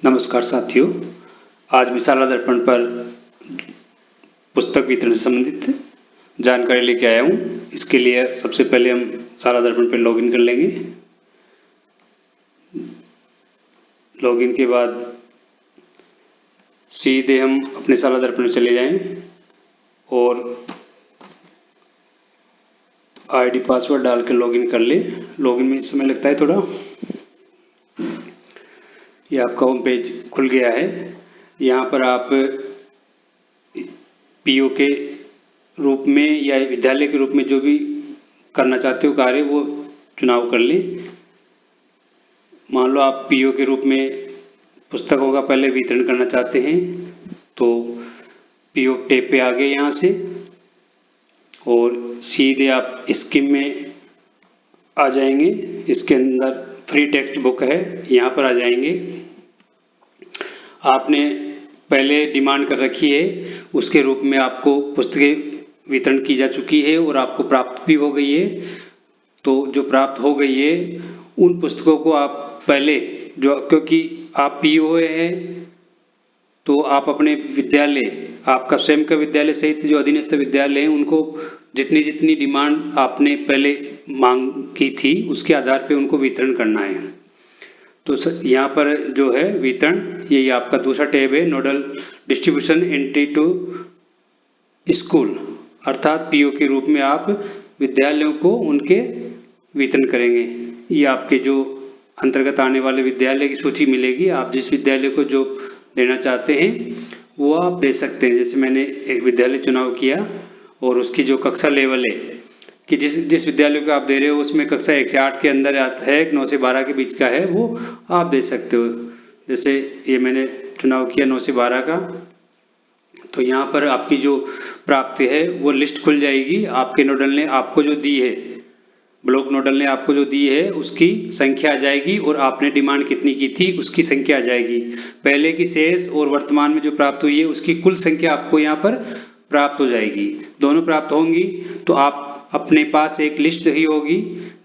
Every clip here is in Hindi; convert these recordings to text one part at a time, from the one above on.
नमस्कार साथियों, आज मैं शाला दर्पण पर पुस्तक वितरण से संबंधित जानकारी लेके आया हूँ। इसके लिए सबसे पहले हम शाला दर्पण पर लॉगिन कर लेंगे। लॉगिन के बाद सीधे हम अपने शाला दर्पण में चले जाएं और आईडी पासवर्ड डाल के लॉगिन कर ले। लॉगिन में समय लगता है थोड़ा। ये आपका होम पेज खुल गया है। यहाँ पर आप पीओ के रूप में या विद्यालय के रूप में जो भी करना चाहते हो कार्य वो चुनाव कर ले। मान लो आप पीओ के रूप में पुस्तकों का पहले वितरण करना चाहते हैं तो पीओ टैब पे आ गए यहाँ से और सीधे आप स्कीम में आ जाएंगे। इसके अंदर फ्री टेक्स्ट बुक है, यहाँ पर आ जाएंगे। आपने पहले डिमांड कर रखी है, उसके रूप में आपको पुस्तकें वितरण की जा चुकी है और आपको प्राप्त भी हो गई है। तो जो प्राप्त हो गई है उन पुस्तकों को आप पहले क्योंकि आप पीओ हैं तो आप अपने विद्यालय, आपका स्वयं का विद्यालय सहित जो अधीनस्थ विद्यालय हैं उनको जितनी डिमांड आपने पहले मांग की थी उसके आधार पे उनको वितरण करना है। तो यहाँ पर जो है वितरण, ये आपका दूसरा टैब है, nodal distribution entry to school, अर्थात पीओ के रूप में आप विद्यालयों को उनके वितरण करेंगे। ये आपके जो अंतर्गत आने वाले विद्यालय की सूची मिलेगी। आप जिस विद्यालय को जो देना चाहते हैं वो आप दे सकते हैं। जैसे मैंने एक विद्यालय चुनाव किया और उसकी जो कक्षा लेवल है कि जिस विद्यालय को आप दे रहे हो उसमें कक्षा 1 से 8 के अंदर आता है, 9 से 12 के बीच का है, वो आप दे सकते हो। जैसे ये मैंने चुनाव किया 9 से 12 का, तो यहाँ पर आपकी जो प्राप्ति है वो लिस्ट खुल जाएगी। आपके नोडल ने आपको जो दी है, ब्लॉक नोडल ने आपको जो दी है उसकी संख्या आ जाएगी और आपने डिमांड कितनी की थी उसकी संख्या आ जाएगी। पहले की शेष और वर्तमान में जो प्राप्त हुई है उसकी कुल संख्या आपको यहाँ पर प्राप्त हो जाएगी। दोनों प्राप्त होंगी तो आप अपने पास एक लिस्ट ही होगी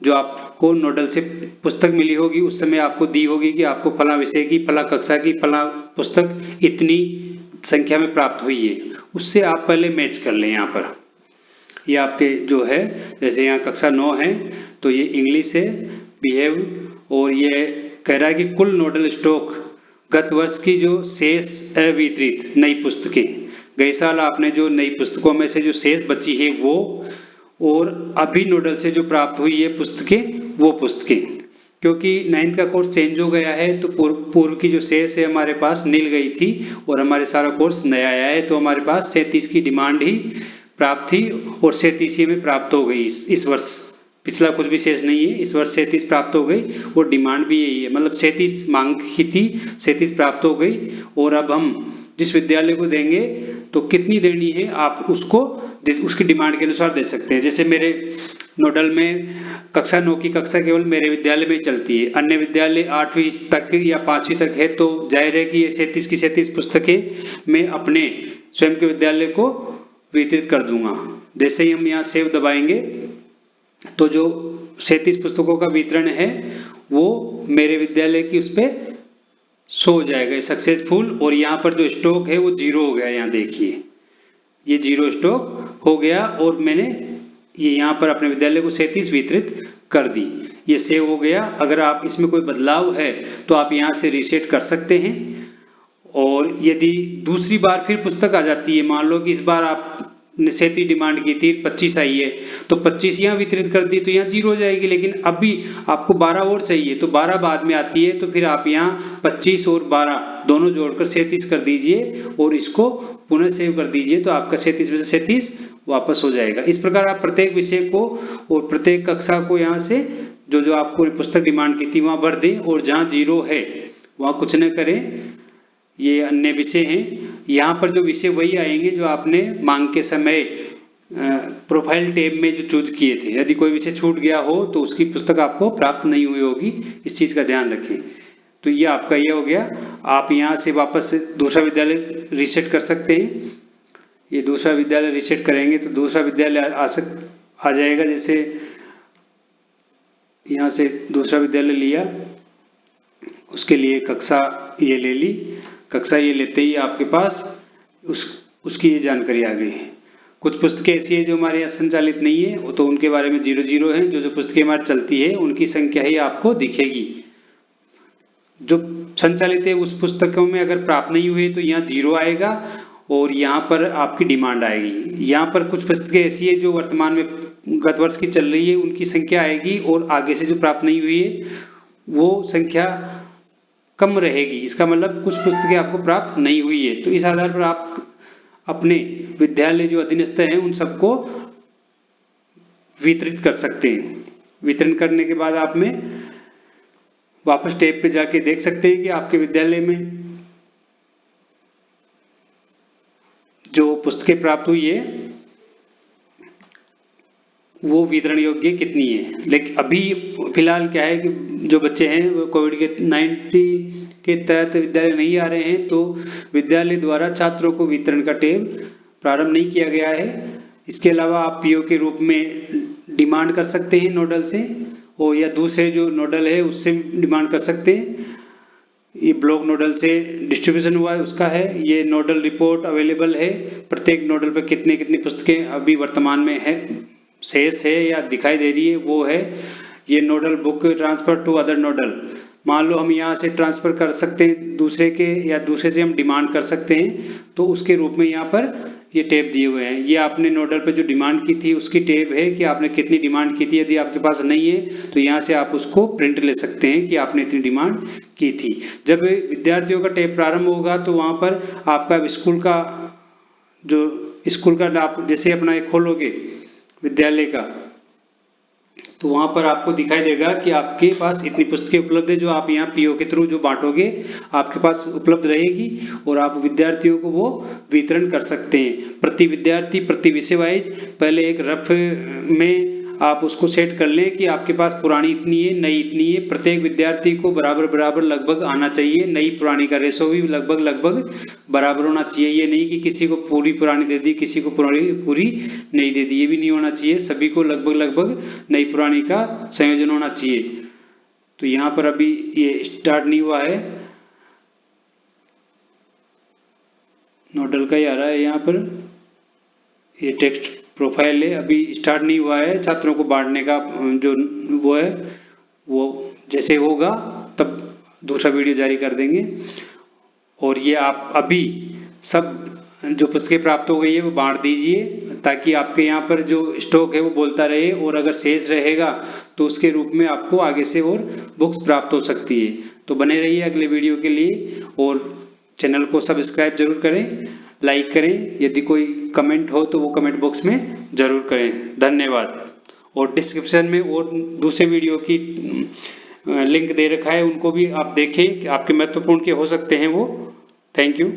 जो आपको नोडल से पुस्तक मिली होगी, उस समय आपको दी होगी कि आपको फला विषय की, फला कक्षा की, फला पुस्तक इतनी संख्या में प्राप्त हुई है। उससे आप पहले मैच कर लें। यहाँ पर ये आपके जो है, जैसे यहाँ कक्षा 9 है तो ये इंग्लिश है, बिहेव, और ये कह रहा है कि कुल नोडल स्टॉक गत वर्ष की जो शेष अवितरित नई पुस्तकें, गए साल आपने जो नई पुस्तकों में से जो शेष बची है वो, और अभी नोडल से जो प्राप्त हुई है पुस्तकें वो पुस्तकें। क्योंकि 9th का कोर्स चेंज हो गया है तो पूर्व की जो शेष है हमारे पास नील गई थी और हमारे सारा कोर्स नया आया है, तो हमारे पास 37 की डिमांड ही प्राप्त थी और 37 में प्राप्त हो गई इस वर्ष। पिछला कुछ भी शेष नहीं है, इस वर्ष 37 प्राप्त हो गई और डिमांड भी यही है। मतलब 37 मांग की थी, 37 प्राप्त हो गई। और अब हम जिस विद्यालय को देंगे तो कितनी देनी है आप उसको उसकी डिमांड के अनुसार दे सकते हैं। जैसे मेरे नोडल में कक्षा 9 की कक्षा केवल मेरे विद्यालय में चलती है, अन्य विद्यालय 8वीं तक या 5वीं तक है, तो जाहिर है कि ये 37 की 37 पुस्तकें मैं अपने स्वयं के विद्यालय को वितरित कर दूंगा। जैसे ही हम यहाँ सेव दबाएंगे तो जो 37 पुस्तकों का वितरण है वो मेरे विद्यालय की उस पर शो हो जाएगा सक्सेसफुल। और यहाँ पर जो स्टॉक है वो 0 हो गया। यहाँ देखिए ये 0 स्टॉक हो गया और मैंने ये यहाँ पर अपने विद्यालय को 37 वितरित कर दी। ये सेव हो गया। अगर आप इसमें कोई बदलाव है तो आप यहाँ से रीसेट कर सकते हैं। और यदि दूसरी बार फिर पुस्तक आ जाती है, मान लो कि इस बार आपने 37 डिमांड की थी, 25 आई है, तो 25 यहाँ वितरित कर दी तो यहाँ 0 हो जाएगी। लेकिन अभी आपको 12 और चाहिए तो 12 बाद में आती है, तो फिर आप यहाँ 25 और 12 दोनों जोड़कर 37 कर दीजिए और इसको पुनः सेव कर दीजिए, तो आपका 37 में से 37 वापस हो जाएगा। इस प्रकार आप प्रत्येक विषय को और प्रत्येक कक्षा को यहाँ से जो आपको पुस्तक डिमांड की थी वहाँ भर दें और जहाँ 0 है वहाँ कुछ न करें। ये अन्य विषय हैं। यहाँ पर जो विषय वही आएंगे जो आपने मांग के समय प्रोफाइल टैब में जो चूज किए थे। यदि कोई विषय छूट गया हो तो उसकी पुस्तक आपको प्राप्त नहीं हुई होगी, इस चीज़ का ध्यान रखें। तो ये आपका ये हो गया। आप यहाँ से वापस दूसरा विद्यालय रीसेट कर सकते हैं। ये दूसरा विद्यालय रीसेट करेंगे तो दूसरा विद्यालय आ जाएगा। जैसे यहाँ से दूसरा विद्यालय लिया, उसके लिए कक्षा ये ले ली, कक्षा ये लेते ही आपके पास उसकी ये जानकारी आ गई है। कुछ पुस्तकें ऐसी है जो हमारे यहाँ संचालित नहीं है, तो उनके बारे में 00 है। जो पुस्तकें हमारी चलती है उनकी संख्या ही आपको दिखेगी। जो संचालित है उस पुस्तकों में अगर प्राप्त नहीं हुए तो यहाँ 0 आएगा और यहाँ पर आपकी डिमांड आएगी। यहाँ पर कुछ पुस्तकें ऐसी है जो वर्तमान में गत वर्ष की चल रही है, उनकी संख्या आएगी और आगे से जो प्राप्त नहीं हुई है वो संख्या कम रहेगी। इसका मतलब कुछ पुस्तकें आपको प्राप्त नहीं हुई है। तो इस आधार पर आप अपने विद्यालय जो अधीनस्थ हैं उन सबको वितरित कर सकते हैं। वितरण करने के बाद आप में वापस टैब पे जाके देख सकते हैं कि आपके विद्यालय में जो पुस्तकें प्राप्त हुई है वो वितरण योग्य कितनी है। लेकिन अभी फिलहाल क्या है कि जो बच्चे हैं वो कोविड-19 के तहत विद्यालय नहीं आ रहे हैं, तो विद्यालय द्वारा छात्रों को वितरण का टैब प्रारंभ नहीं किया गया है। इसके अलावा आप पीओ के रूप में डिमांड कर सकते हैं नोडल से, और या दूसरे जो नोडल है उससे डिमांड कर सकते हैं। ये ब्लॉक नोडल से डिस्ट्रीब्यूशन हुआ है उसका है। ये नोडल रिपोर्ट अवेलेबल है, प्रत्येक नोडल पर कितनी कितनी पुस्तकें अभी वर्तमान में है, शेष है या दिखाई दे रही है वो है। ये nodal book transfer to other nodal, मान लो हम यहाँ से ट्रांसफर कर सकते हैं दूसरे के, या दूसरे से हम डिमांड कर सकते हैं, तो उसके रूप में यहाँ पर ये टैब दिए हुए हैं। ये आपने नोडल पे जो डिमांड की थी उसकी टैब है कि आपने कितनी डिमांड की थी। यदि आपके पास नहीं है तो यहाँ से आप उसको प्रिंट ले सकते हैं कि आपने इतनी डिमांड की थी। जब विद्यार्थियों का टैब प्रारंभ होगा तो वहाँ पर आपका स्कूल का आप जैसे अपना एक खोलोगे विद्यालय का, तो वहां पर आपको दिखाई देगा कि आपके पास इतनी पुस्तकें उपलब्ध है जो आप यहाँ पीओ के थ्रू जो बांटोगे आपके पास उपलब्ध रहेगी और आप विद्यार्थियों को वो वितरण कर सकते हैं। प्रति विद्यार्थी प्रति विषय वाइज पहले एक रफ में आप उसको सेट कर लें कि आपके पास पुरानी इतनी है, नई इतनी है। प्रत्येक विद्यार्थी को बराबर लगभग आना चाहिए। नई पुरानी का रेशो भी लगभग बराबर होना चाहिए। ये नहीं कि किसी को पूरी पुरानी दे दी, किसी को पूरी नई दे दी, ये भी नहीं होना चाहिए। सभी को लगभग नई पुरानी का संयोजन होना चाहिए। तो यहाँ पर अभी ये स्टार्ट नहीं हुआ है, नोडल का ही आ रहा है। यहाँ पर ये टेक्स्ट प्रोफाइल है, अभी स्टार्ट नहीं हुआ है छात्रों को बांटने का जो वो है। वो जैसे होगा तब दूसरा वीडियो जारी कर देंगे। और ये आप अभी सब जो पुस्तकें प्राप्त हो गई है वो बांट दीजिए ताकि आपके यहाँ पर जो स्टॉक है वो बोलता रहे, और अगर शेष रहेगा तो उसके रूप में आपको आगे से और बुक्स प्राप्त हो सकती है। तो बने रहिए अगले वीडियो के लिए, और चैनल को सब्सक्राइब जरूर करें, लाइक करें। यदि कोई कमेंट हो तो वो कमेंट बॉक्स में जरूर करें। धन्यवाद। और डिस्क्रिप्शन में और दूसरे वीडियो की लिंक दे रखा है, उनको भी आप देखें कि आपके महत्वपूर्ण के हो सकते हैं वो। Thank you.